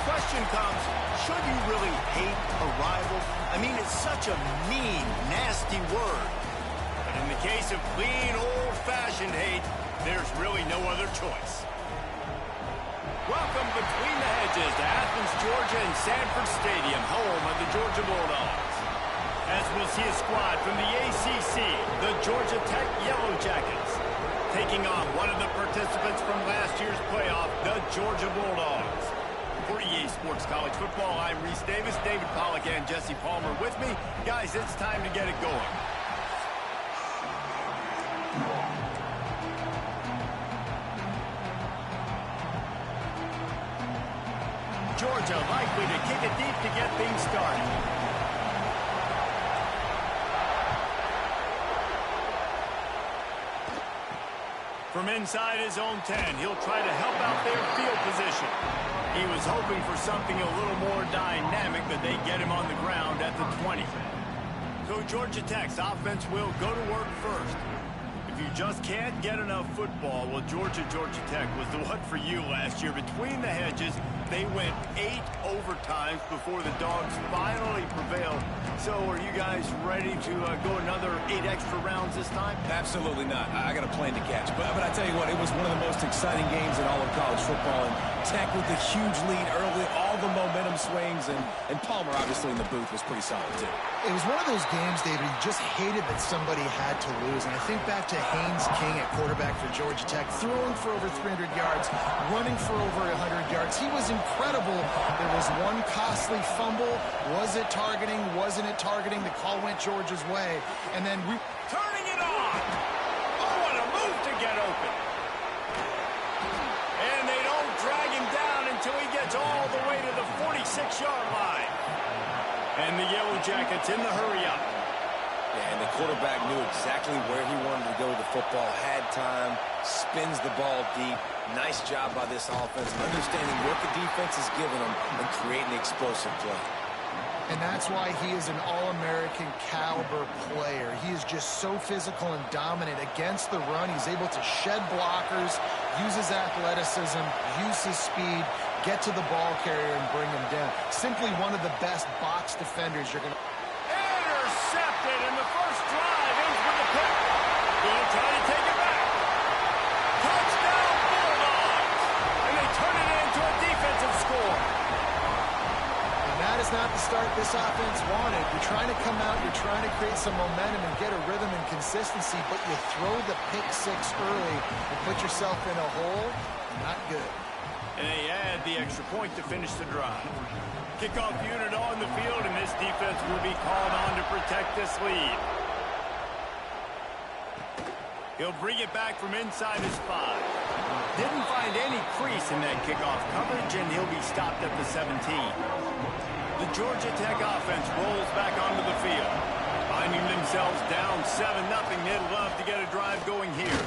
question comes, should you really hate a rival? I mean, it's such a mean, nasty word. But in the case of clean, old-fashioned hate, there's really no other choice. Welcome between the hedges to Athens, Georgia and Sanford Stadium, home of the Georgia Bulldogs. As we'll see a squad from the ACC, the Georgia Tech Yellow Jackets, taking on one of the participants from last year's playoff, the Georgia Bulldogs. For EA Sports College Football, I'm Reese Davis, David Pollack and Jesse Palmer with me. Guys, it's time to get it going. Georgia likely to kick it deep to get things started. From inside his own 10, he'll try to help out their field position. He was hoping for something a little more dynamic, but they get him on the ground at the 20. So Georgia Tech's offense will go to work first. If you just can't get enough football, well, Georgia Tech was the one for you last year. Between the hedges, they went 8 overtimes before the Dogs finally prevailed. So are you guys ready to go another 8 extra rounds this time? Absolutely not. I got a plane to catch. But I tell you what, it was one of the most exciting games in all of college football. And Tech with the huge lead early, all the momentum swings, and Palmer obviously in the booth was pretty solid too. It was one of those games, David, you just hated that somebody had to lose. And I think back to Haynes King at quarterback for Georgia Tech, throwing for over 300 yards, running for over 100 yards. He was incredible. There was one costly fumble. Was it targeting? Wasn't it targeting? The call went Georgia's way. And then turning it on. Oh, what a move to get open. And they don't drag him down until he gets all the way to the 46-yard line. And the Yellow Jackets in the hurry-up. Yeah, and the quarterback knew exactly where he wanted to go with the football, had time, spins the ball deep. Nice job by this offense, understanding what the defense is giving them and creating explosive play. And that's why he is an All-American caliber player. He is just so physical and dominant against the run. He's able to shed blockers, use his athleticism, use his speed, get to the ball carrier and bring him down. Simply one of the best box defenders you're going to... Intercepted, and the first drive ends with a pick. He'll try to take it back. Touchdown Bulldogs! And they turn it into a defensive score. And that is not the start this offense wanted. You're trying to come out, you're trying to create some momentum and get a rhythm and consistency, but you throw the pick six early and put yourself in a hole. Not good. And they add the extra point to finish the drive. Kickoff unit on the field, and this defense will be called on to protect this lead. He'll bring it back from inside his 5. Didn't find any crease in that kickoff coverage, and he'll be stopped at the 17. The Georgia Tech offense rolls back onto the field. Finding themselves down 7-0, they'd love to get a drive going here.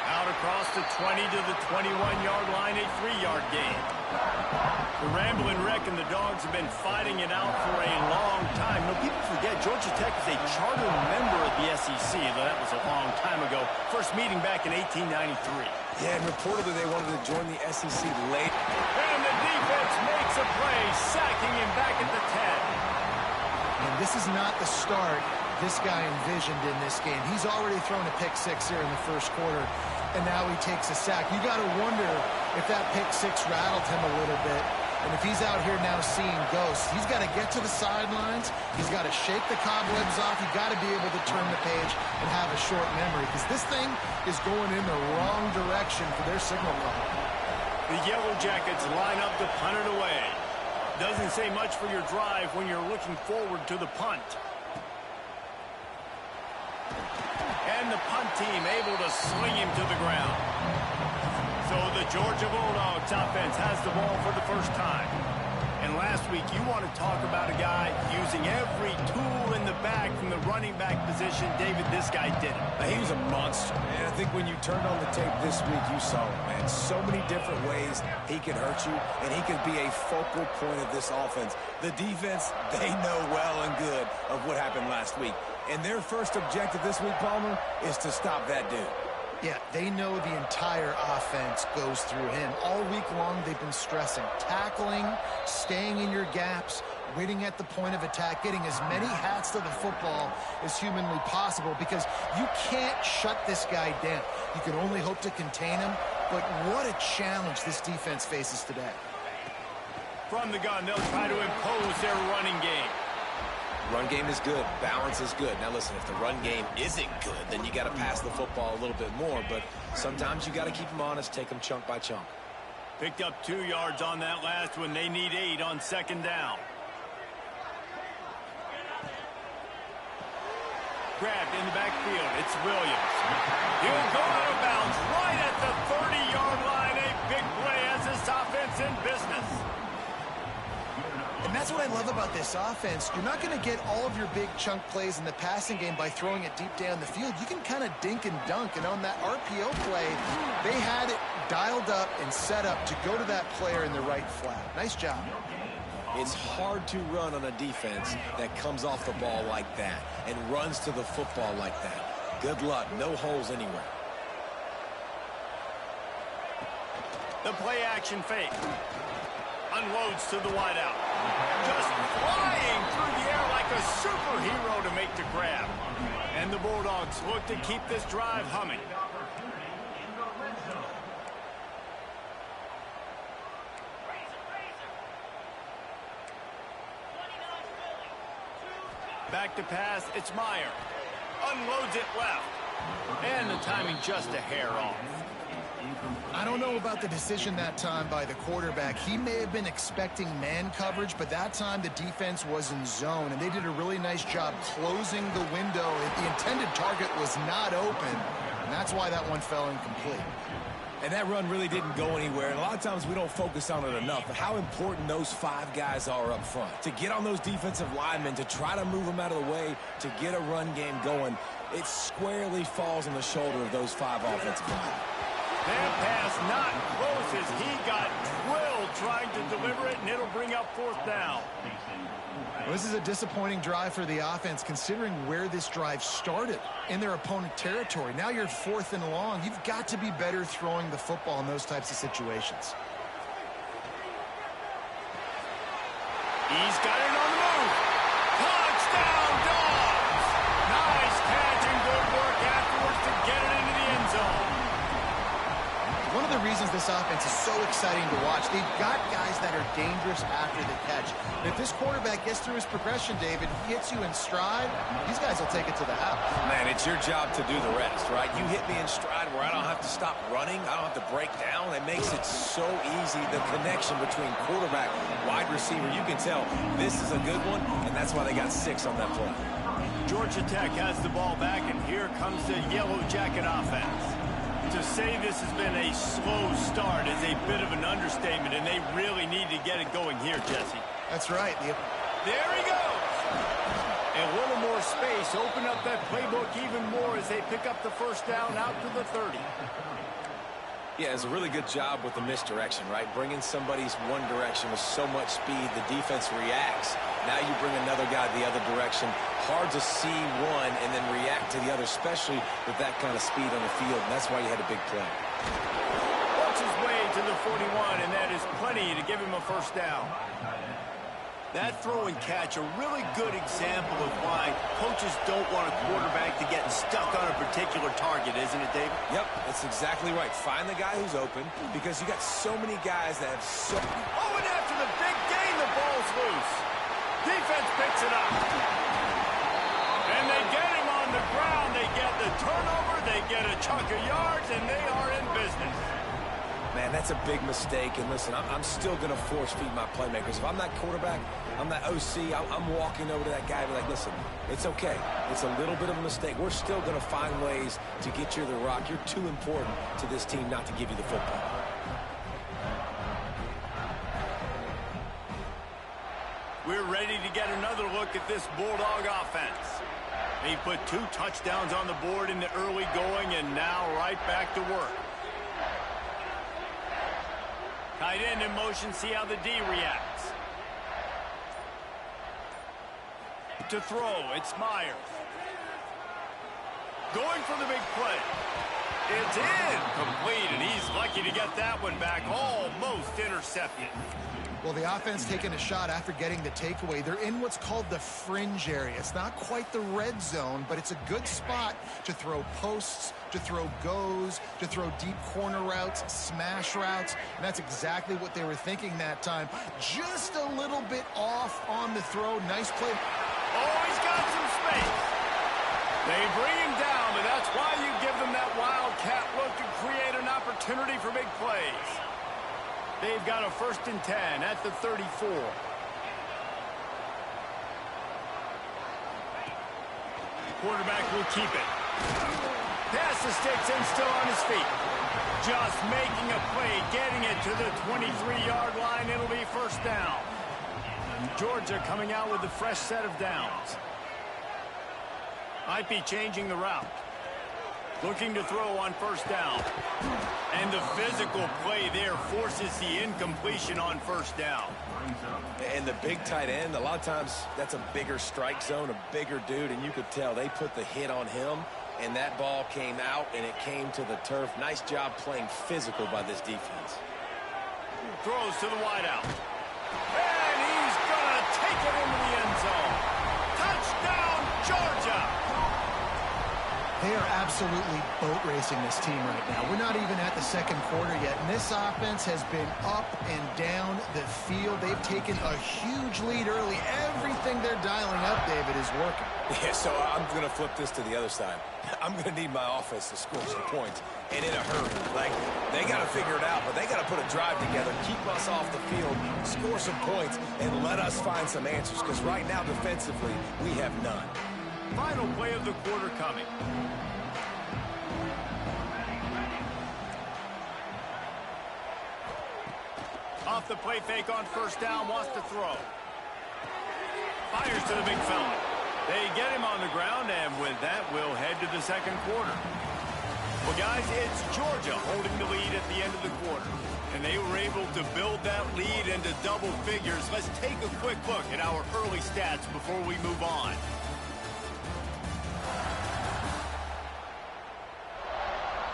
Out across the 20 to the 21-yard line, a 3-yard gain. The Ramblin' Wreck and the Dogs have been fighting it out for a long time. No, people forget Georgia Tech is a charter member of the SEC, though that was a long time ago. First meeting back in 1893. Yeah, and reportedly they wanted to join the SEC late. And the defense makes a play, sacking him back at the 10. And this is not the start this guy envisioned in this game. He's already thrown a pick six here in the first quarter, and now he takes a sack. You got to wonder if that pick six rattled him a little bit. And if he's out here now seeing ghosts, he's got to get to the sidelines. He's got to shake the cobwebs off. You've got to be able to turn the page and have a short memory, because this thing is going in the wrong direction for their signal call. The Yellow Jackets line up to punt it away. Doesn't say much for your drive when you're looking forward to the punt. And the punt team able to swing him to the ground. So the Georgia Bulldogs offense has the ball for the first time. And last week, you want to talk about a guy using every tool in the bag from the running back position. David, this guy did it. He was a monster, man. I think when you turned on the tape this week, you saw it, man. So many different ways he could hurt you, and he could be a focal point of this offense. The defense, they know well and good of what happened last week. And their first objective this week, Palmer, is to stop that dude. Yeah, they know the entire offense goes through him. All week long, they've been stressing tackling, staying in your gaps, winning at the point of attack, getting as many hats to the football as humanly possible because you can't shut this guy down. You can only hope to contain him, but what a challenge this defense faces today. From the gun, they'll try to impose their running game. Run game is good. Balance is good. Now, listen, if the run game isn't good, then you got to pass the football a little bit more. But sometimes you got to keep them honest, take them chunk by chunk. Picked up 2 yards on that last one. They need 8 on second down. Grabbed in the backfield. It's Williams. He'll go out of bounds right at the 30-yard line. A big play as this offense in business. And that's what I love about this offense. You're not going to get all of your big chunk plays in the passing game by throwing it deep down the field. You can kind of dink and dunk. And on that RPO play, they had it dialed up and set up to go to that player in the right flat. Nice job. It's hard to run on a defense that comes off the ball like that and runs to the football like that. Good luck. No holes anywhere. The play action fake. Unloads to the wideout. Just flying through the air like a superhero to make the grab. And the Bulldogs look to keep this drive humming. Back to pass, it's Meyer. Unloads it left. And the timing just a hair off. I don't know about the decision that time by the quarterback. He may have been expecting man coverage, but that time the defense was in zone, and they did a really nice job closing the window. The intended target was not open, and that's why that one fell incomplete. And that run really didn't go anywhere. And a lot of times we don't focus on it enough, but how important those 5 guys are up front. To get on those defensive linemen, to try to move them out of the way, to get a run game going, it squarely falls on the shoulder of those 5 offensive linemen. That pass not close as he got drilled trying to deliver it, and it'll bring up 4th down. Well, this is a disappointing drive for the offense considering where this drive started in their opponent territory. Now you're 4th and long. You've got to be better throwing the football in those types of situations. He's got it on the move. Touchdown, Dogs! Nice catch and good work afterwards to get it into the end zone. One of the reasons this offense is so exciting to watch, they've got guys that are dangerous after the catch. If this quarterback gets through his progression, David, he hits you in stride, these guys will take it to the house. Man, it's your job to do the rest, right? You hit me in stride where I don't have to stop running. I don't have to break down. It makes it so easy, the connection between quarterback, wide receiver. You can tell this is a good one, and that's why they got 6 on that play. Georgia Tech has the ball back, and here comes the Yellow Jacket offense. To say this has been a slow start is a bit of an understatement, and they really need to get it going here, Jesse. That's right. There he goes. A little more space. Open up that playbook even more as they pick up the 1st down out to the 30. Yeah, it's a really good job with the misdirection, right? Bringing somebody's one direction with so much speed, the defense reacts. Now you bring another guy the other direction. Hard to see one and then react to the other, especially with that kind of speed on the field, and that's why you had a big play. Works his way to the 41, and that is plenty to give him a 1st down. That throw and catch, a really good example of why coaches don't want a quarterback to get stuck on a particular target, isn't it, David? Yep, that's exactly right. Find the guy who's open because you got so many guys that have so... Oh, and after the big gain, the ball's loose. Defense picks it up. And they get him on the ground. They get the turnover. They get a chunk of yards, and they are in business. Man, that's a big mistake. And listen, I'm still going to force feed my playmakers. If I'm that quarterback, I'm that OC, I'm walking over to that guy and be like, listen, it's okay. It's a little bit of a mistake. We're still going to find ways to get you the rock. You're too important to this team not to give you the football. We're ready to get another look at this Bulldog offense. They put 2 touchdowns on the board in the early going, and now right back to work. Tight end in motion, see how the D reacts. To throw, it's Myers. Going for the big play. It's incomplete, and he's lucky to get that one back. Almost intercepted. Well, the offense taking a shot after getting the takeaway. They're in what's called the fringe area. It's not quite the red zone, but it's a good spot to throw posts, to throw goes, to throw deep corner routes, smash routes. And that's exactly what they were thinking that time. Just a little bit off on the throw. Nice play. Oh, he's got some space. They bring him down, but that's why you give them that wildcat look to create an opportunity for big plays. They've got a 1st and 10 at the 34. Quarterback will keep it. Pass the sticks and still on his feet. Just making a play, getting it to the 23-yard line. It'll be 1st down. Georgia coming out with a fresh set of downs. Might be changing the route. Looking to throw on 1st down. And the physical play there forces the incompletion on 1st down. And the big tight end, a lot of times that's a bigger strike zone, a bigger dude, and you could tell they put the hit on him, and that ball came out, and it came to the turf. Nice job playing physical by this defense. Throws to the wideout. And he's going to take it into the end zone. Touchdown, Georgia! They are absolutely boat racing this team right now. We're not even at the 2nd quarter yet, and this offense has been up and down the field. They've taken a huge lead early. Everything they're dialing up, David, is working. Yeah, so I'm going to flip this to the other side. I'm going to need my offense to score some points, and in a hurry. Like, they got to figure it out, but they got to put a drive together, keep us off the field, score some points, and let us find some answers, because right now, defensively, we have none. Final play of the quarter coming. Off the play fake on 1st down, wants to throw. Fires to the big fella. They get him on the ground, and with that, we'll head to the 2nd quarter. Well, guys, it's Georgia holding the lead at the end of the quarter. And they were able to build that lead into double figures. Let's take a quick look at our early stats before we move on.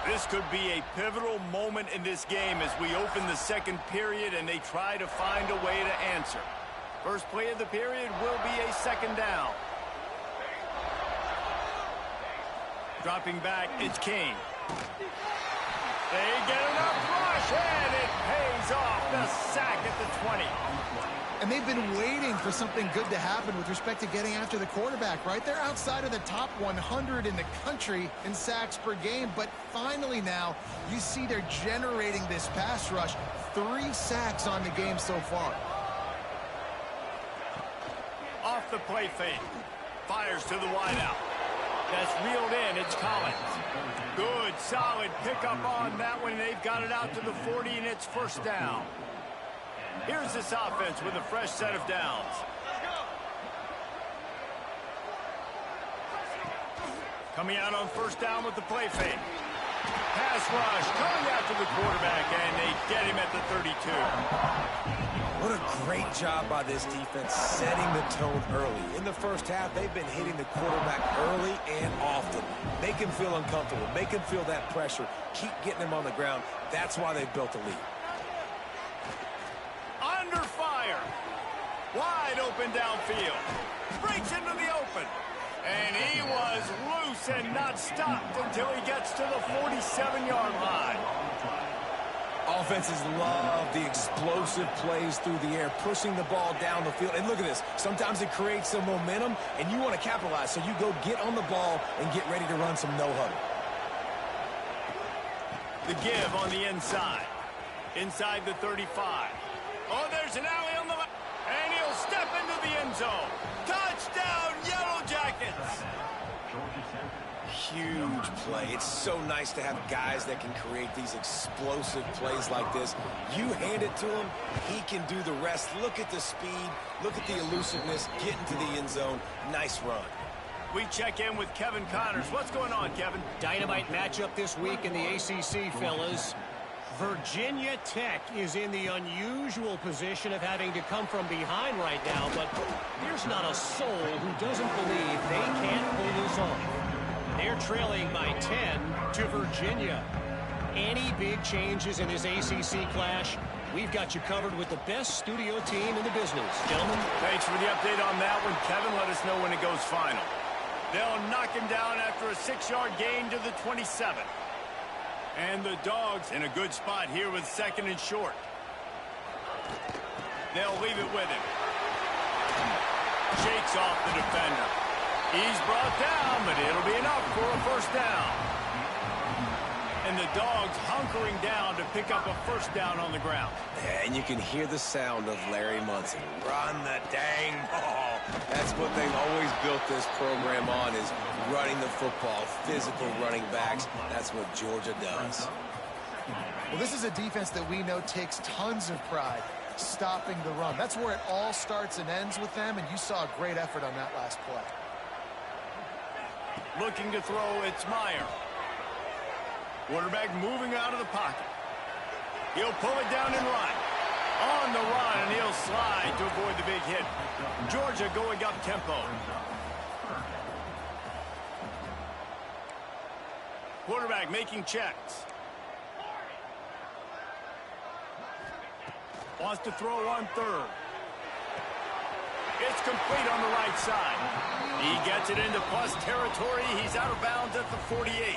This could be a pivotal moment in this game as we open the 2nd period and they try to find a way to answer. First play of the period will be a 2nd down. Dropping back, it's King. They get enough rush, and it pays off. The sack at the 20. And they've been waiting for something good to happen with respect to getting after the quarterback, right? They're outside of the top 100 in the country in sacks per game, but finally now you see they're generating this pass rush. 3 sacks on the game so far. Off the play fake. Fires to the wideout. That's reeled in. It's Collins. Good, solid pickup on that one. They've got it out to the 40, and it's 1st down. Here's this offense with a fresh set of downs. Coming out on 1st down with the play fake. Pass rush coming after the quarterback, and they get him at the 32. What a great job by this defense setting the tone early. In the 1st half, they've been hitting the quarterback early and often. Make him feel uncomfortable. Make him feel that pressure. Keep getting him on the ground. That's why they've built a lead. Under fire. Wide open downfield. Breaks into the open. And he was loose and not stopped until he gets to the 47-yard line. Offenses love the explosive plays through the air, pushing the ball down the field. And look at this. Sometimes it creates some momentum, and you want to capitalize. So you go get on the ball and get ready to run some no-huddle. The give on the inside. Inside the 35. Oh, there's an alley on the left. And he'll step into the end zone. Touchdown, Yellow Jackets. Huge play. It's so nice to have guys that can create these explosive plays like this. You hand it to him, he can do the rest. Look at the speed. Look at the elusiveness. Get into the end zone. Nice run. We check in with Kevin Connors. What's going on, Kevin? Dynamite matchup this week in the ACC, fellas. Virginia Tech is in the unusual position of having to come from behind right now, but there's not a soul who doesn't believe they can't pull this off. They're trailing by 10 to Virginia. Any big changes in this ACC clash, we've got you covered with the best studio team in the business. Gentlemen. Thanks for the update on that one, Kevin. Let us know when it goes final. They'll knock him down after a 6-yard gain to the 27. And the Dogs in a good spot here with 2nd and short. They'll leave it with him. Shakes off the defender. He's brought down, but it'll be enough for a first down. And the Dogs hunkering down to pick up a first down on the ground. And you can hear the sound of Larry Munson. Run the dang ball. That's what they've always built this program on, is running the football, physical running backs. That's what Georgia does. Well, this is a defense that we know takes tons of pride stopping the run. That's where it all starts and ends with them, and you saw a great effort on that last play. Looking to throw, it's Meyer. Quarterback moving out of the pocket. He'll pull it down and run. On the run, and he'll slide to avoid the big hit. Georgia going up tempo. Quarterback making checks. Wants to throw on 3rd. It's complete on the right side. He gets it into plus territory. He's out of bounds at the 48.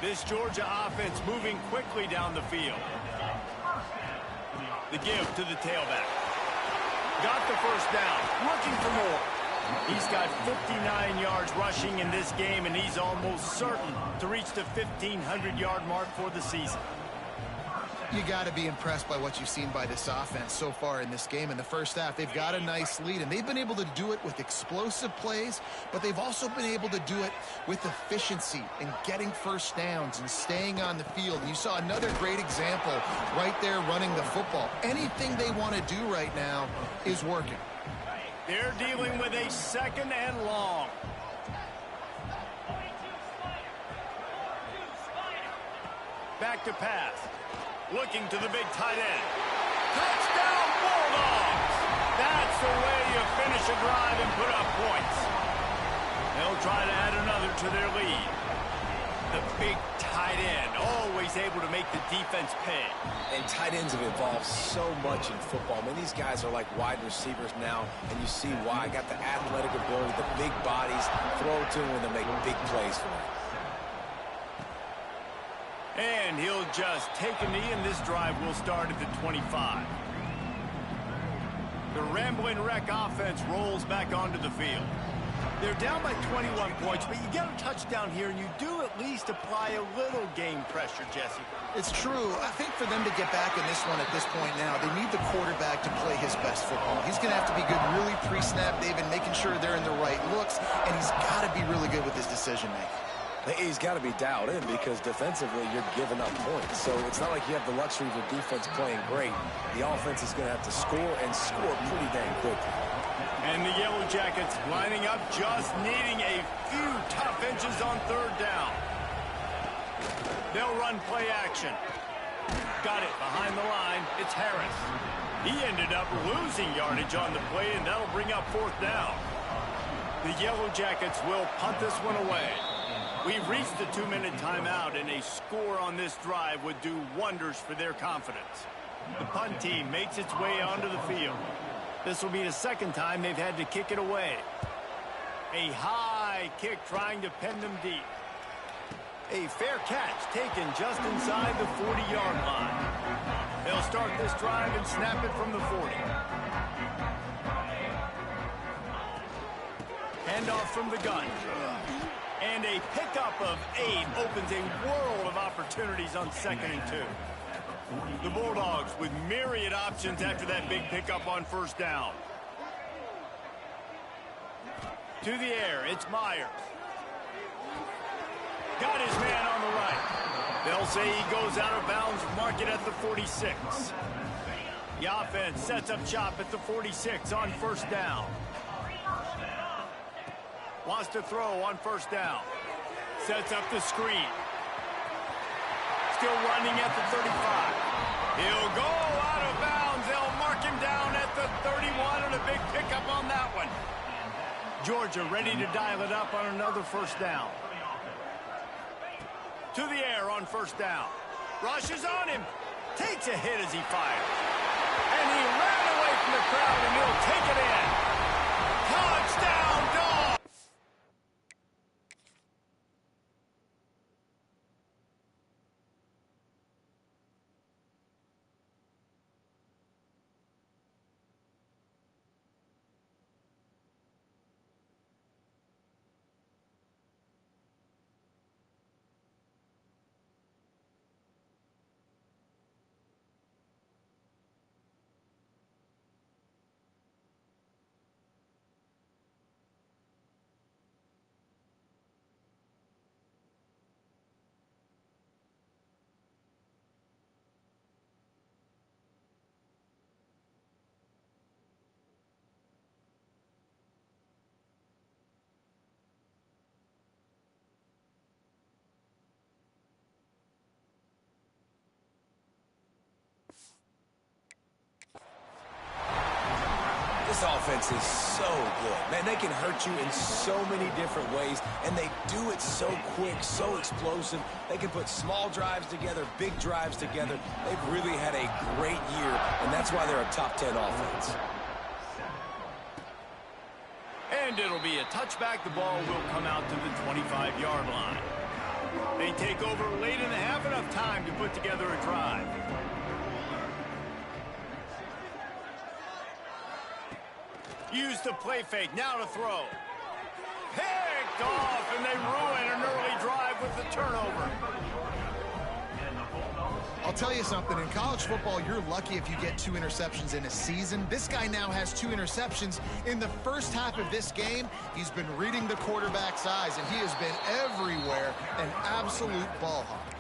This Georgia offense moving quickly down the field. The give to the tailback. Got the first down. Looking for more. He's got 59 yards rushing in this game, and he's almost certain to reach the 1,500-yard mark for the season. You got to be impressed by what you've seen by this offense so far in this game. In the first half, they've got a nice lead, and they've been able to do it with explosive plays, but they've also been able to do it with efficiency and getting first downs and staying on the field. And you saw another great example right there running the football. Anything they want to do right now is working. They're dealing with a 2nd and long. Back to pass. Looking to the big tight end. Touchdown, Bulldogs! That's the way you finish a drive and put up points. They'll try to add another to their lead. The big tight end, always able to make the defense pay. And tight ends have evolved so much in football. I mean, these guys are like wide receivers now, and you see why. Got the athletic ability, the big bodies, throw it to them when they make big plays for them. And he'll just take a knee, and this drive will start at the 25. The Ramblin' Wreck offense rolls back onto the field. They're down by 21 points, but you get a touchdown here, and you do at least apply a little game pressure, Jesse. It's true. I think for them to get back in this one at this point now, they need the quarterback to play his best football. He's going to have to be good really pre-snap, David, making sure they're in the right looks, and he's got to be really good with his decision-making. He's got to be dialed in because defensively you're giving up points. So it's not like you have the luxury of your defense playing great. The offense is going to have to score and score pretty dang quickly. And the Yellow Jackets lining up, just needing a few tough inches on 3rd down. They'll run play action. Got it behind the line. It's Harris. He ended up losing yardage on the play, and that'll bring up 4th down. The Yellow Jackets will punt this one away. We've reached the 2-minute timeout, and a score on this drive would do wonders for their confidence. The punt team makes its way onto the field. This will be the 2nd time they've had to kick it away. A high kick trying to pin them deep. A fair catch taken just inside the 40-yard line. They'll start this drive and snap it from the 40. Handoff from the gun. And a pickup of 8 opens a world of opportunities on 2nd and 2. The Bulldogs with myriad options after that big pickup on 1st down. To the air, it's Myers. Got his man on the right. They'll say he goes out of bounds, mark it at the 46. The offense sets up shop at the 46 on 1st down. Wants to throw on 1st down. Sets up the screen. Still running at the 35. He'll go out of bounds. They'll mark him down at the 31, and a big pickup on that one. Georgia ready to dial it up on another 1st down. To the air on first down. Rushes on him. Takes a hit as he fires. And he ran away from the crowd, and he'll take it in. Touchdown, Dogs! This offense is so good. Man, they can hurt you in so many different ways, and they do it so quick, so explosive. They can put small drives together, big drives together. They've really had a great year, and that's why they're a top 10 offense. And it'll be a touchback. The ball will come out to the 25-yard line. They take over late in the half, enough time to put together a drive. Use the play fake, now to throw. Picked off, and they ruin an early drive with the turnover. I'll tell you something, in college football, you're lucky if you get 2 interceptions in a season. This guy now has 2 interceptions. In the first half of this game, he's been reading the quarterback's eyes, and he has been everywhere, an absolute ball hawk.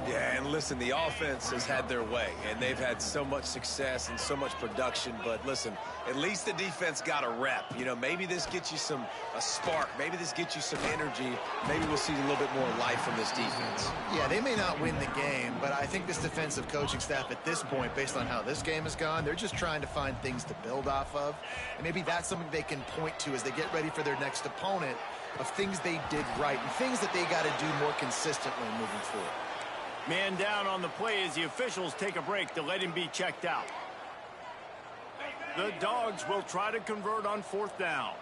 Yeah, and listen, the offense has had their way, and they've had so much success and so much production. But listen, at least the defense got a rep. You know, maybe this gets you a spark. Maybe this gets you some energy. Maybe we'll see a little bit more life from this defense. Yeah, they may not win the game, but I think this defensive coaching staff at this point, based on how this game has gone, they're just trying to find things to build off of. And maybe that's something they can point to as they get ready for their next opponent, of things they did right and things that they got to do more consistently moving forward. Man down on the play as the officials take a break to let him be checked out. The Dogs will try to convert on fourth down.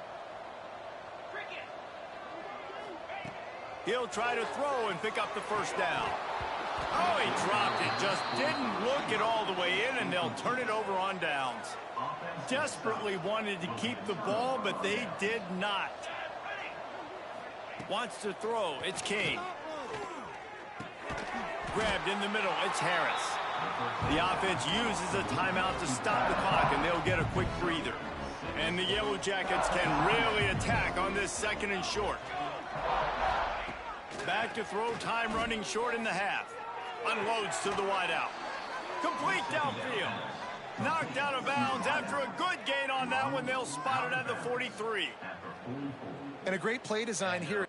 He'll try to throw and pick up the first down. Oh, he dropped it. Just didn't look it all the way in, and they'll turn it over on downs. Desperately wanted to keep the ball, but they did not. Wants to throw. It's King. Grabbed in the middle, it's Harris. The offense uses a timeout to stop the clock, and they'll get a quick breather. And the Yellow Jackets can really attack on this second and short. Back to throw, time running short in the half. Unloads to the wideout. Complete downfield. Knocked out of bounds after a good gain on that one. They'll spot it at the 43. And a great play design here.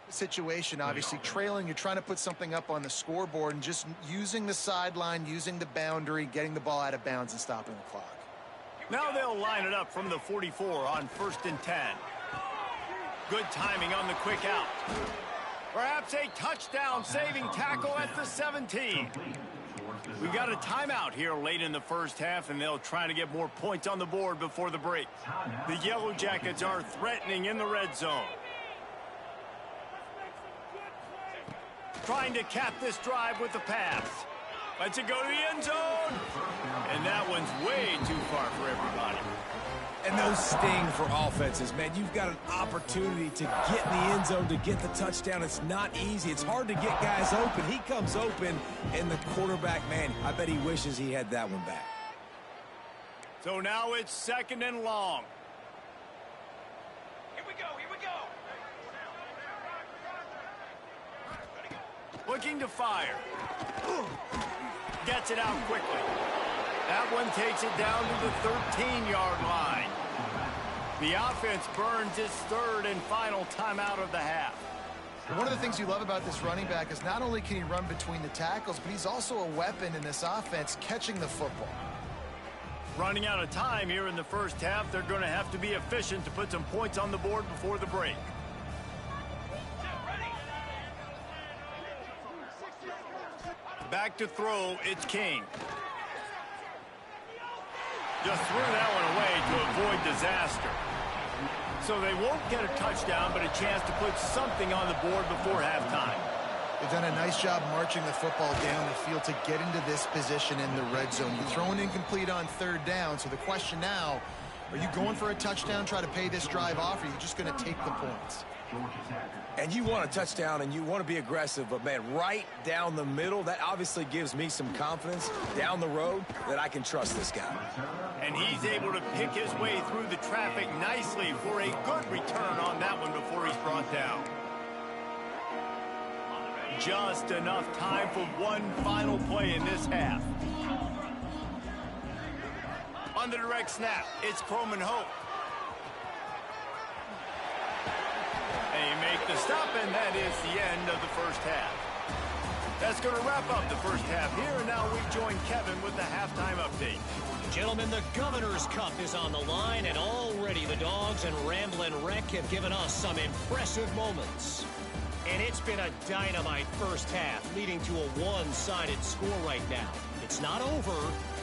Situation, obviously trailing, you're trying to put something up on the scoreboard, and just using the sideline, using the boundary, getting the ball out of bounds and stopping the clock. Now they'll line it up from the 44 on 1st and 10. Good timing on the quick out. Perhaps a touchdown saving tackle at the 17. We got a timeout here late in the first half, and they'll try to get more points on the board before the break. The Yellow Jackets are threatening in the red zone. Trying to cap this drive with the pass. Lets it go to the end zone. And that one's way too far for everybody. And those sting for offenses, man. You've got an opportunity to get in the end zone, to get the touchdown. It's not easy. It's hard to get guys open. He comes open, and the quarterback, man, I bet he wishes he had that one back. So now it's 2nd and long. Here we go, here we go. Looking to fire. gets it out quickly. That one takes it down to the 13-yard line. The offense burns its third and final timeout of the half. One of the things you love about this running back is not only can he run between the tackles, but he's also a weapon in this offense catching the football. Running out of time here in the first half, they're going to have to be efficient to put some points on the board before the break. Back to throw, it's King. Just threw that one away to avoid disaster. So they won't get a touchdown, but a chance to put something on the board before halftime. They've done a nice job marching the football down the field to get into this position in the red zone. You're throwing incomplete on third down, so the question now, are you going for a touchdown, try to pay this drive off, or are you just going to take the points? And you want a touchdown and you want to be aggressive, but man, right down the middle, that obviously gives me some confidence down the road that I can trust this guy. And he's able to pick his way through the traffic nicely for a good return on that one before he's brought down. Just enough time for one final play in this half. On the direct snap, it's Coleman Hope. They make the stop, and that is the end of the first half. That's going to wrap up the first half here, and now we join Kevin with the halftime update. Gentlemen, the Governor's Cup is on the line, and already the Dogs and Ramblin' Wreck have given us some impressive moments. And it's been a dynamite first half, leading to a one-sided score right now. It's not over,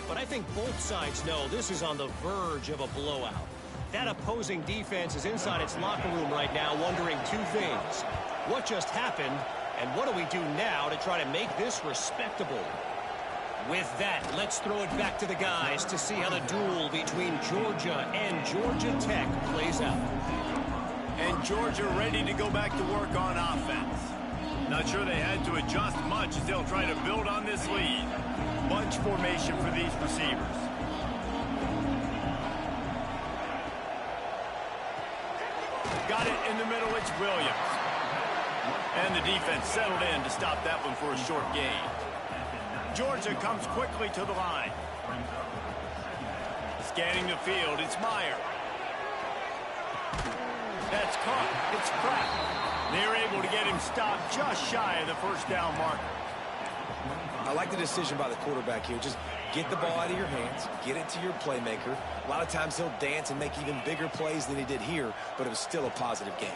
but I think both sides know this is on the verge of a blowout. That opposing defense is inside its locker room right now wondering two things. What just happened, and what do we do now to try to make this respectable? With that, let's throw it back to the guys to see how the duel between Georgia and Georgia Tech plays out. And Georgia ready to go back to work on offense. Not sure they had to adjust much as they'll try to build on this lead. Bunch formation for these receivers. Got it in the middle, it's Williams. And the defense settled in to stop that one for a short gain. Georgia comes quickly to the line. Scanning the field, it's Meyer. That's caught, it's Pratt. They're able to get him stopped just shy of the first down marker. I like the decision by the quarterback here. Just get the ball out of your hands, get it to your playmaker. A lot of times he'll dance and make even bigger plays than he did here, but it was still a positive game.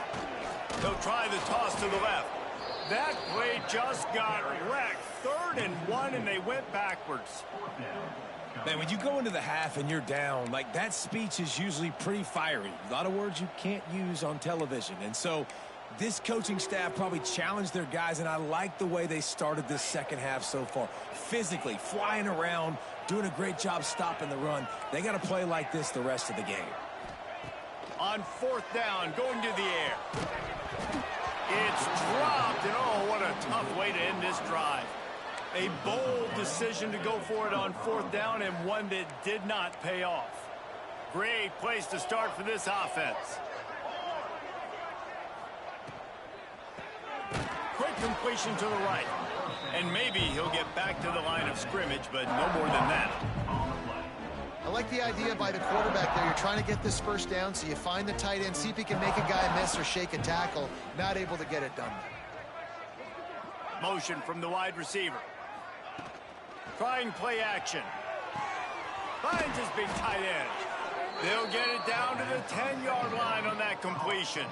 They'll try the toss to the left. That play just got wrecked. 3rd and 1, and they went backwards. Man, when you go into the half and you're down, like that speech is usually pretty fiery. A lot of words you can't use on television. And so this coaching staff probably challenged their guys, and I like the way they started this second half so far. Physically, flying around, doing a great job stopping the run. They got to play like this the rest of the game. On 4th down, going to the air. It's dropped, and oh, what a tough way to end this drive. A bold decision to go for it on 4th down, and one that did not pay off. Great place to start for this offense. Quick completion to the right. And maybe he'll get back to the line of scrimmage, but no more than that. I like the idea by the quarterback there. You're trying to get this first down, so you find the tight end, see if he can make a guy miss or shake a tackle. Not able to get it done. Motion from the wide receiver. Trying play action. Finds his big tight end. They'll get it down to the 10-yard line on that completion.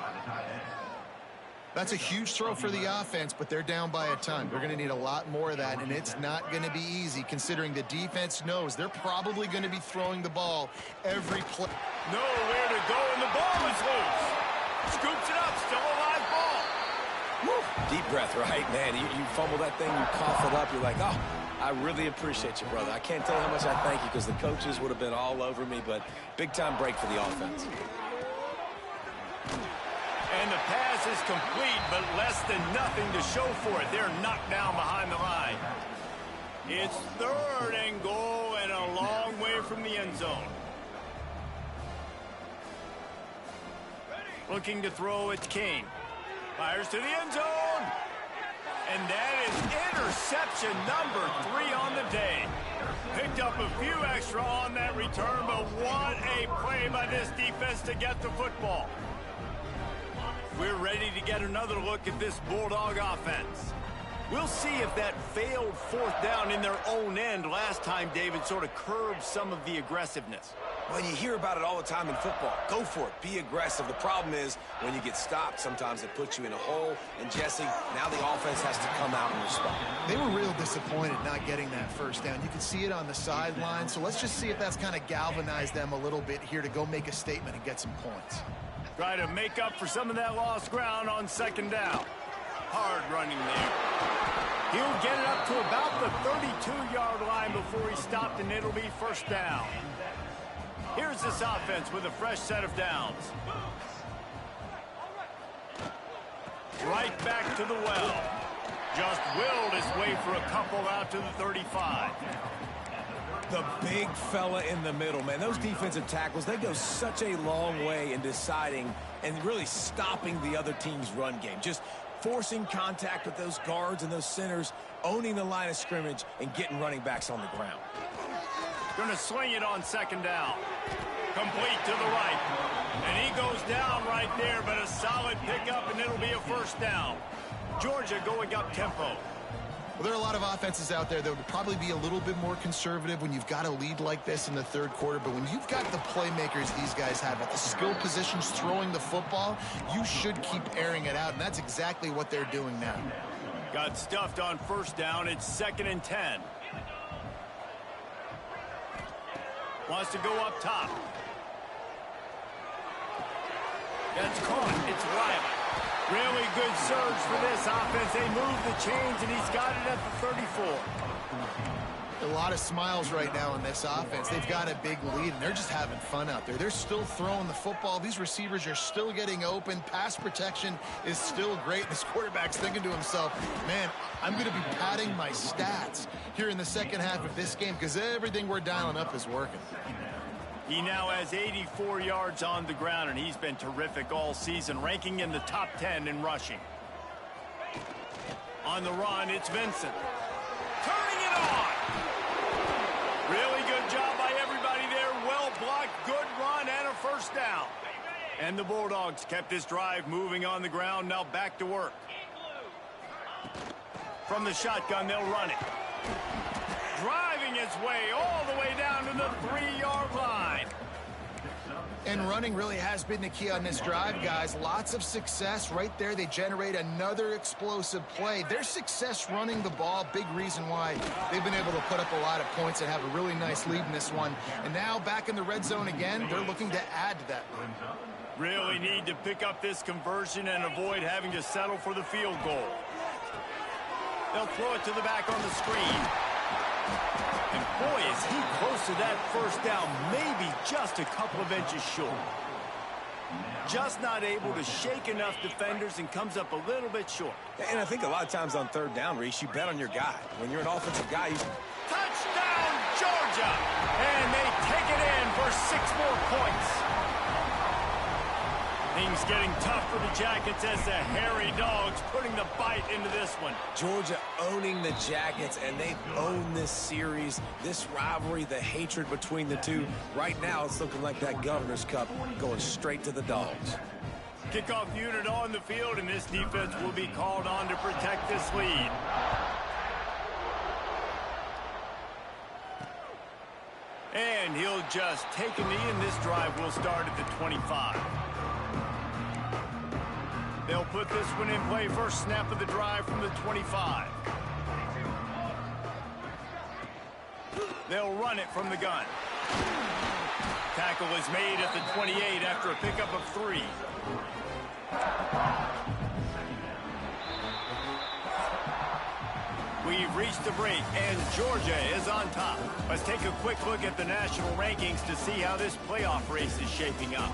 That's a huge throw for the offense, but they're down by a ton. They're going to need a lot more of that, and it's not going to be easy considering the defense knows they're probably going to be throwing the ball every play. Nowhere to go, and the ball is loose. Scoops it up, still a live ball. Woo. Deep breath, right? Man, you fumble that thing, you cough it up, you're like, oh, I really appreciate you, brother. I can't tell you how much I thank you because the coaches would have been all over me, but big-time break for the offense. And the pass is complete, but less than nothing to show for it. They're knocked down behind the line. It's 3rd and goal and a long way from the end zone. Looking to throw, it's King. Fires to the end zone. And that is interception number 3 on the day. Picked up a few extra on that return, but what a play by this defense to get the football. We're ready to get another look at this Bulldog offense. We'll see if that failed 4th down in their own end last time, David, sort of curbed some of the aggressiveness. Well, you hear about it all the time in football. Go for it. Be aggressive. The problem is when you get stopped, sometimes it puts you in a hole. And, Jesse, now the offense has to come out and respond. They were real disappointed not getting that 1st down. You can see it on the sideline. So let's just see if that's kind of galvanized them a little bit here to go make a statement and get some points. Try to make up for some of that lost ground on 2nd down. Hard running there. He'll get it up to about the 32-yard line before he stopped, and it'll be 1st down. Here's this offense with a fresh set of downs. Right back to the well. Just willed his way for a couple out to the 35. The big fella in the middle, man. Those defensive tackles, they go such a long way in deciding and really stopping the other team's run game. Just forcing contact with those guards and those centers, owning the line of scrimmage, and getting running backs on the ground. Going to swing it on 2nd down. Complete to the right. And he goes down right there, but a solid pickup, and it'll be a 1st down. Georgia going up tempo. Well, there are a lot of offenses out there that would probably be a little bit more conservative when you've got a lead like this in the 3rd quarter. But when you've got the playmakers these guys have at the skill positions throwing the football, you should keep airing it out. And that's exactly what they're doing now. Got stuffed on 1st down. It's 2nd and 10. Wants to go up top. That's caught. It's Riley. Really good surge for this offense. They move the chains, and he's got it at the 34. A lot of smiles right now on this offense. They've got a big lead, and they're just having fun out there. They're still throwing the football. These receivers are still getting open. Pass protection is still great. This quarterback's thinking to himself, man, I'm going to be padding my stats here in the 2nd half of this game because everything we're dialing up is working. He now has 84 yards on the ground, and he's been terrific all season, ranking in the top 10 in rushing. On the run, it's Vincent. Turning it on! Really good job by everybody there. Well blocked, good run, and a 1st down. And the Bulldogs kept this drive moving on the ground. Now back to work. From the shotgun, they'll run it. Driving its way all the way down to the 3-yard line. And running really has been the key on this drive, guys. Lots of success right there. They generate another explosive play. Their success running the ball, big reason why they've been able to put up a lot of points and have a really nice lead in this one. And now back in the red zone again, they're looking to add to that lead. Really need to pick up this conversion and avoid having to settle for the field goal. They'll throw it to the back on the screen. And boy, is he close to that 1st down, maybe just a couple of inches short. Just not able to shake enough defenders and comes up a little bit short. And I think a lot of times on 3rd down, Reese, you bet on your guy. When you're an offensive guy, you... Touchdown, Georgia! And they take it in for 6 more points. Things getting tough for the Jackets as the hairy dogs putting the bite into this one. Georgia owning the Jackets, and they've owned this series, this rivalry, the hatred between the two. Right now, it's looking like that Governor's Cup going straight to the Dogs. Kickoff unit on the field, and this defense will be called on to protect this lead. And he'll just take a knee, and this drive will start at the 25. They'll put this one in play. 1st snap of the drive from the 25. They'll run it from the gun. Tackle is made at the 28 after a pickup of 3. We've reached the break, and Georgia is on top. Let's take a quick look at the national rankings to see how this playoff race is shaping up.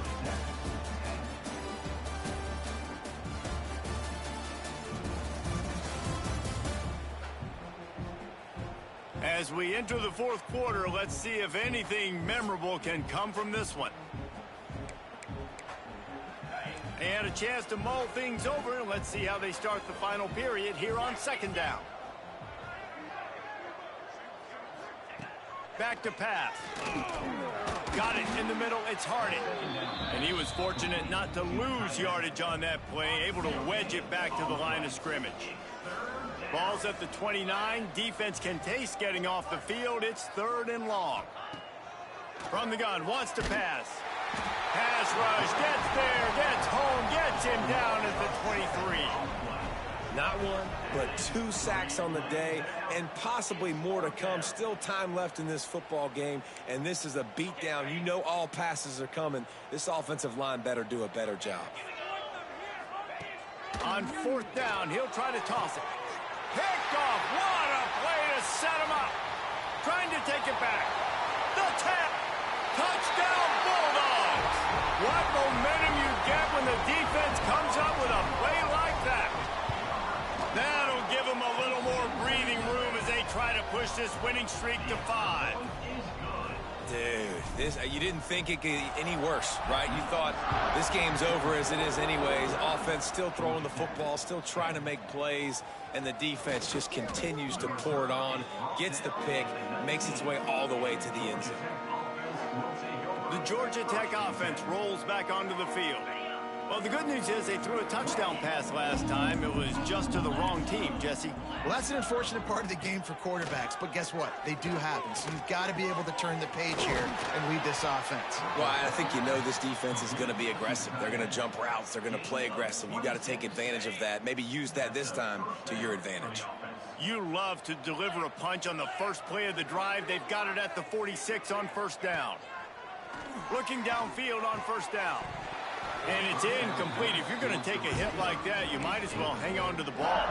As we enter the 4th quarter, let's see if anything memorable can come from this one. And a chance to mull things over. Let's see how they start the final period here on second down. Back to pass. Got it in the middle. It's Harding. And he was fortunate not to lose yardage on that play, able to wedge it back to the line of scrimmage. Ball's at the 29. Defense can taste getting off the field. It's 3rd and long. From the gun, wants to pass. Pass rush, gets there, gets home, gets him down at the 23. Not one, but 2 sacks on the day, and possibly more to come. Still time left in this football game, and this is a beatdown. You know all passes are coming. This offensive line better do a better job. On 4th down, he'll try to toss it. Picked off. What a play to set him up. Trying to take it back. The tap. Touchdown, Bulldogs. What momentum you get when the defense comes up with a play like that. That'll give them a little more breathing room as they try to push this winning streak to 5. Dude, you didn't think it could get any worse, right? You thought this game's over as it is anyways. Offense still throwing the football, still trying to make plays, and the defense just continues to pour it on, gets the pick, makes its way all the way to the end zone. The Georgia Tech offense rolls back onto the field. Well, the good news is they threw a touchdown pass last time. It was just to the wrong team, Jesse. Well, that's an unfortunate part of the game for quarterbacks, but guess what? They do happen, so you've got to be able to turn the page here and lead this offense. Well, I think you know this defense is going to be aggressive. They're going to jump routes. They're going to play aggressive. You got to take advantage of that. Maybe use that this time to your advantage. You love to deliver a punch on the first play of the drive. They've got it at the 46 on 1st down. Looking downfield on 1st down. And it's incomplete. If you're going to take a hit like that, you might as well hang on to the ball.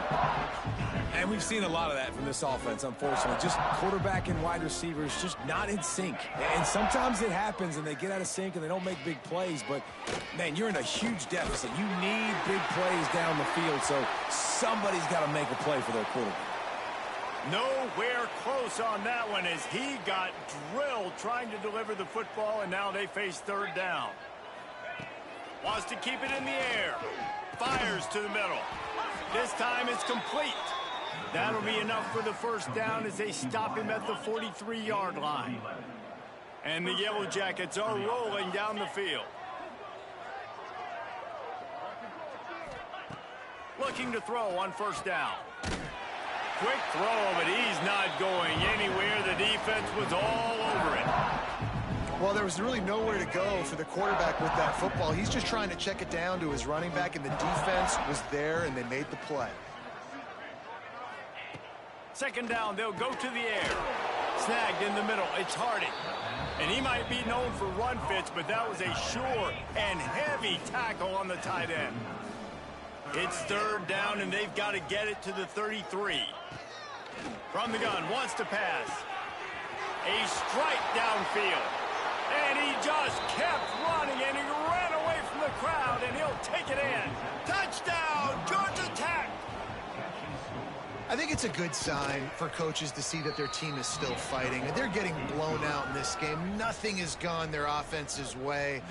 And we've seen a lot of that from this offense, unfortunately. Just quarterback and wide receivers just not in sync. And sometimes it happens and they get out of sync and they don't make big plays. But, man, you're in a huge deficit. You need big plays down the field, so somebody's got to make a play for their quarterback. Nowhere close on that one as he got drilled trying to deliver the football, and now they face 3rd down. Wants to keep it in the air. Fires to the middle. This time it's complete. That'll be enough for the 1st down as they stop him at the 43-yard line. And the Yellow Jackets are rolling down the field. Looking to throw on 1st down. Quick throw, but he's not going anywhere. The defense was all over it. Well, there was really nowhere to go for the quarterback with that football. He's just trying to check it down to his running back, and the defense was there, and they made the play. 2nd down, they'll go to the air. Snagged in the middle, it's Harding. And he might be known for run fits, but that was a sure and heavy tackle on the tight end. It's 3rd down, and they've got to get it to the 33. From the gun, wants to pass. A strike downfield. And he just kept running, and he ran away from the crowd, and he'll take it in. Touchdown, Georgia Tech! I think it's a good sign for coaches to see that their team is still fighting. They're getting blown out in this game. Nothing has gone their offense's way.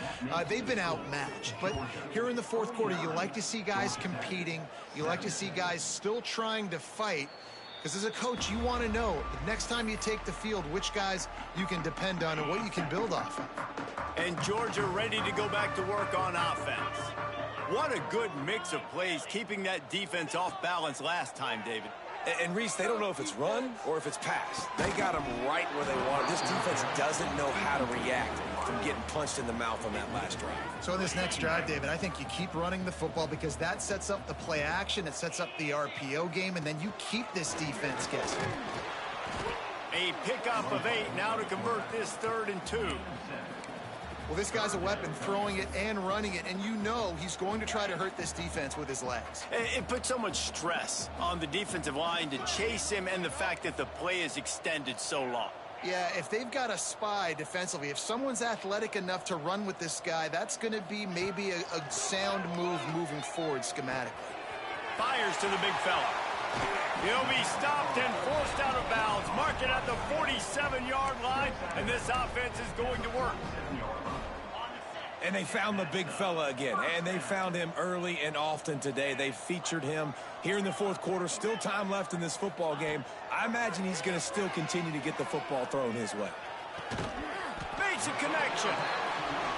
They've been outmatched. But here in the 4th quarter, you like to see guys competing. You like to see guys still trying to fight. Because as a coach, you want to know the next time you take the field which guys you can depend on and what you can build off of. And Georgia ready to go back to work on offense. What a good mix of plays, keeping that defense off balance last time, David. And Reese, they don't know if it's run or if it's pass. They got them right where they want it. This defense doesn't know how to react from getting punched in the mouth on that last drive. So in this next drive, David, I think you keep running the football because that sets up the play action, it sets up the RPO game, and then you keep this defense guessing. A pickup of 8 now to convert this 3rd and 2. Well, this guy's a weapon, throwing it and running it, and you know he's going to try to hurt this defense with his legs. It puts so much stress on the defensive line to chase him and the fact that the play is extended so long. Yeah, if they've got a spy defensively, if someone's athletic enough to run with this guy, that's going to be maybe a sound move moving forward schematically. Fires to the big fella. He'll be stopped and forced out of bounds. Mark it at the 47-yard line, and this offense is going to work. And they found the big fella again, and they found him early and often today. They featured him here in the fourth quarter. Still time left in this football game. I imagine he's going to still continue to get the football thrown his way. Makes a connection.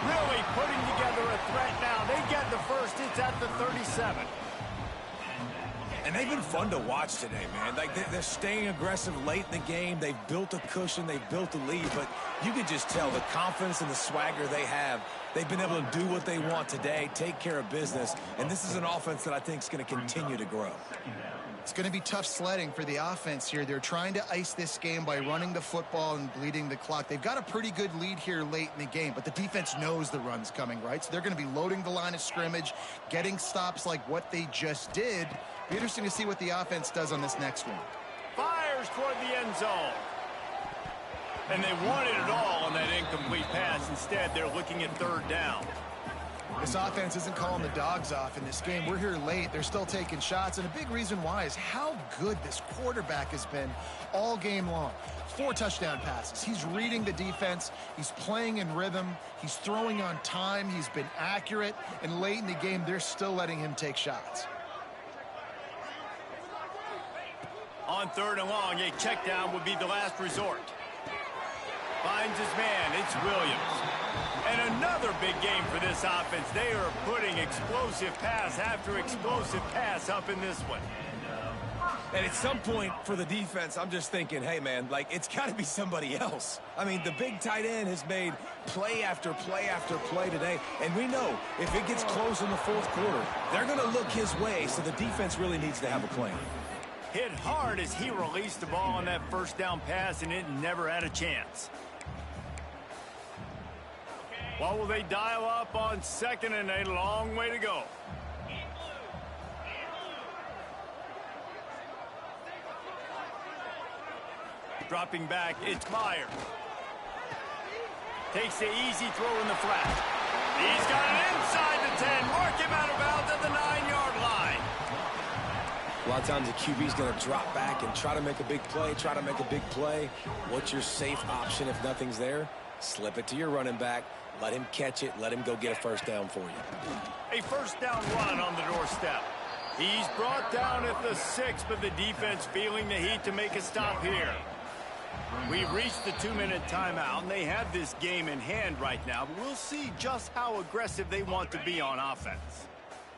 Really putting together a threat now. They get the first. It's at the 37. And they've been fun to watch today, man. Like, they're staying aggressive late in the game. They've built a cushion. They've built a lead. But you can just tell the confidence and the swagger they have. They've been able to do what they want today, take care of business. And this is an offense that I think is going to continue to grow. It's going to be tough sledding for the offense here. They're trying to ice this game by running the football and bleeding the clock. They've got a pretty good lead here late in the game, but the defense knows the run's coming, right? So they're going to be loading the line of scrimmage, getting stops like what they just did. Be interesting to see what the offense does on this next one. Fires toward the end zone. And they wanted it all on that incomplete pass. Instead, they're looking at third down. This offense isn't calling the dogs off in this game. We're here late. They're still taking shots, and a big reason why is how good this quarterback has been all game long. 4 touchdown passes. He's reading the defense. He's playing in rhythm. He's throwing on time. He's been accurate, and late in the game, they're still letting him take shots. On third and long, a check down would be the last resort. Finds his man. It's Williams. And another big game for this offense. They are putting explosive pass after explosive pass up in this one. And at some point for the defense, I'm just thinking, hey, man, like, it's got to be somebody else. I mean, the big tight end has made play after play after play today. And we know if it gets close in the fourth quarter, they're going to look his way, so the defense really needs to have a plan. Hit hard as he released the ball on that first down pass, and it never had a chance. What will they dial up on second and a long way to go? Dropping back, it's Meyer. Takes the easy throw in the flat. He's got it inside the 10. Mark him out of bounds at the 9-yard line. A lot of times the QB's going to drop back and try to make a big play, What's your safe option if nothing's there? Slip it to your running back. Let him catch it. Let him go get a first down for you. A first down run on the doorstep. He's brought down at the 6, but the defense feeling the heat to make a stop here. We've reached the 2-minute timeout, and they have this game in hand right now, but we'll see just how aggressive they want to be on offense.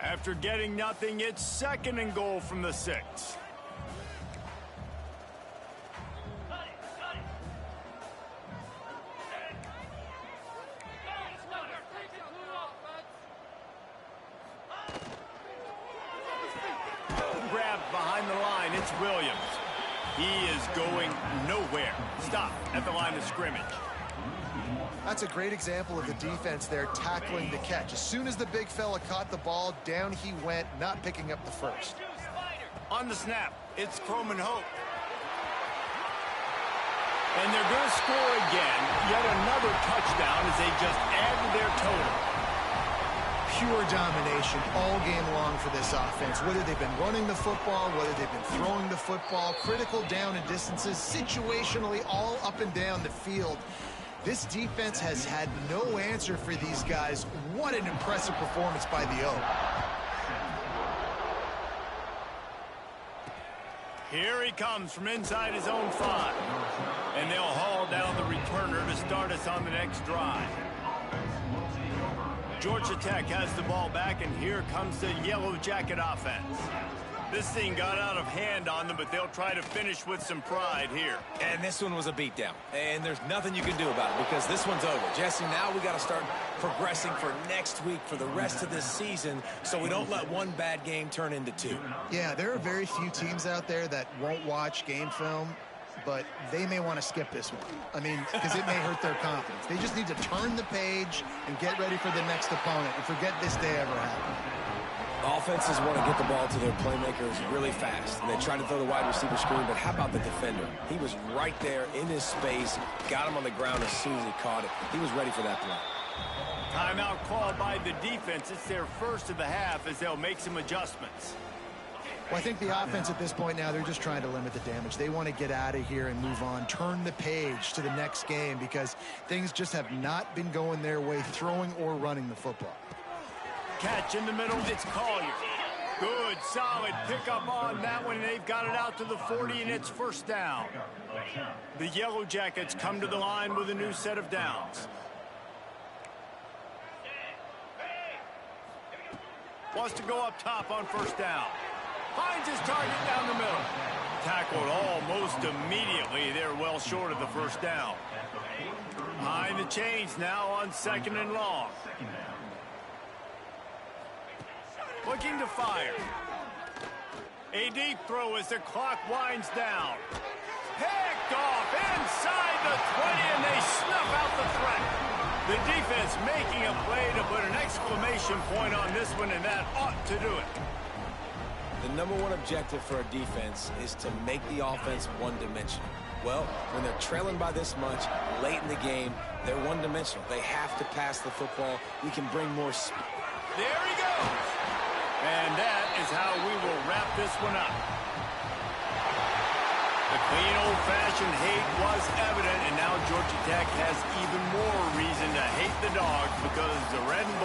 After getting nothing, it's second and goal from the 6. Grabbed behind the line, it's Williams. He is going nowhere. Stop at the line of scrimmage. That's a great example of the defense there tackling the catch. As soon as the big fella caught the ball, down he went, not picking up the first. On the snap, it's Croman Hope. And they're going to score again. Yet another touchdown as they just add to their total. Pure domination all game long for this offense. Whether they've been running the football, whether they've been throwing the football, critical down and distances, situationally all up and down the field. This defense has had no answer for these guys. What an impressive performance by the O. Here he comes from inside his own 5. And they'll haul down the returner to start us on the next drive. Georgia Tech has the ball back, and here comes the Yellow Jacket offense. This thing got out of hand on them, but they'll try to finish with some pride here. And this one was a beatdown. And there's nothing you can do about it because this one's over. Jesse, now we got to start progressing for next week, for the rest of this season, so we don't let one bad game turn into 2. Yeah, there are very few teams out there that won't watch game film, but they may want to skip this one. I mean, because it may hurt their confidence. They just need to turn the page and get ready for the next opponent and forget this day ever happened. Offenses want to get the ball to their playmakers really fast, and they try to throw the wide receiver screen, but how about the defender? He was right there in his space, got him on the ground as soon as he caught it. He was ready for that play. Timeout called by the defense. It's their first of the half as they'll make some adjustments. Well, I think the offense at this point now, they're just trying to limit the damage. They want to get out of here and move on, turn the page to the next game because things just have not been going their way, throwing or running the football. Catch in the middle, it's Collier. Good, solid pickup on that one. They've got it out to the 40, and it's first down. The Yellow Jackets come to the line with a new set of downs. Wants to go up top on first down. Finds his target down the middle. Tackled almost immediately. They're well short of the first down. Behind the chains now on second and long. Looking to fire. A deep throw as the clock winds down. Picked off inside the 20, and they snuff out the threat. The defense making a play to put an exclamation point on this one, and that ought to do it. The number one objective for a defense is to make the offense one-dimensional. Well, when they're trailing by this much late in the game, they're one-dimensional. They have to pass the football. We can bring more speed. There he goes. And that is how we will wrap this one up. The clean old-fashioned hate was evident, and now Georgia Tech has even more reason to hate the Dogs because the red and black